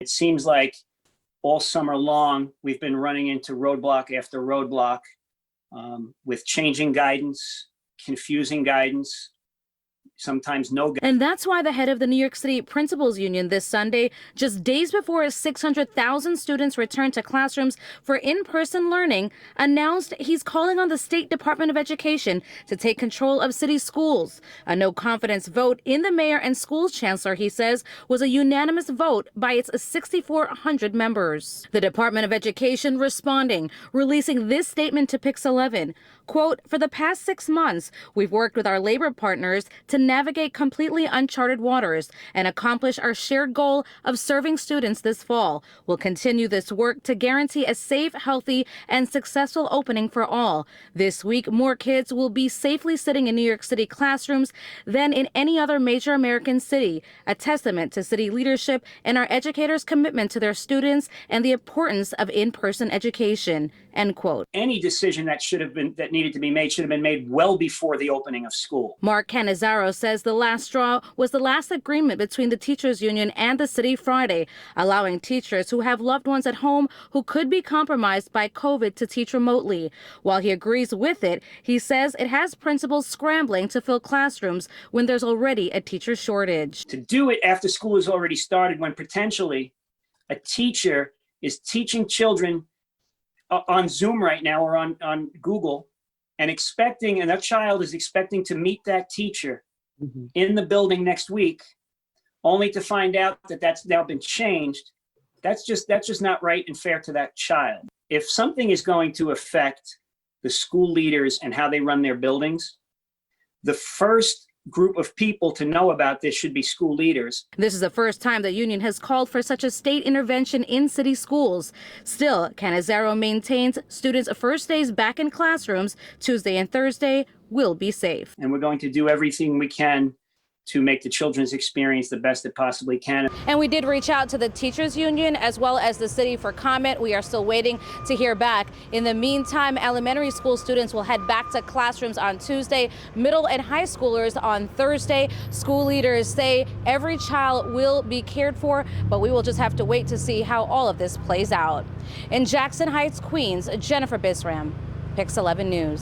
It seems like all summer long, we've been running into roadblock after roadblock with changing guidance, confusing guidance, sometimes no guidance. And that's why the head of the New York City Principals Union this Sunday, just days before 600,000 students return to classrooms for in-person learning, announced he's calling on the State Department of Education to take control of city schools. A no-confidence vote in the mayor and schools chancellor, he says, was a unanimous vote by its 6,400 members. The Department of Education responding, releasing this statement to Pix 11. Quote, "For the past 6 months, we've worked with our labor partners to navigate completely uncharted waters and accomplish our shared goal of serving students this fall. We'll continue this work to guarantee a safe, healthy, and successful opening for all. This week, more kids will be safely sitting in New York City classrooms than in any other major American city, a testament to city leadership and our educators' commitment to their students and the importance of in-person education." End quote. Any decision that needed to be made should have been made well before the opening of school. Mark Cannizzaro says the last straw was the last agreement between the teachers union and the city Friday, allowing teachers who have loved ones at home who could be compromised by COVID to teach remotely. While he agrees with it, he says it has principals scrambling to fill classrooms when there's already a teacher shortage. To do it after school has already started, when potentially a teacher is teaching children on Zoom right now or on Google, and that child is expecting to meet that teacher in the building next week, only to find out that that's now been changed. That's just not right and fair to that child. If something is going to affect the school leaders and how they run their buildings, the first group of people to know about this should be school leaders. This is the first time the union has called for such a state intervention in city schools. Still, Cannizzaro maintains students' first days back in classrooms Tuesday and Thursday will be safe. And we're going to do everything we can to make the children's experience the best it possibly can. And we did reach out to the teachers union as well as the city for comment. We are still waiting to hear back. In the meantime, elementary school students will head back to classrooms on Tuesday, middle and high schoolers on Thursday. School leaders say every child will be cared for, but we will just have to wait to see how all of this plays out. In Jackson Heights, Queens, Jennifer Bisram, Pix 11 News.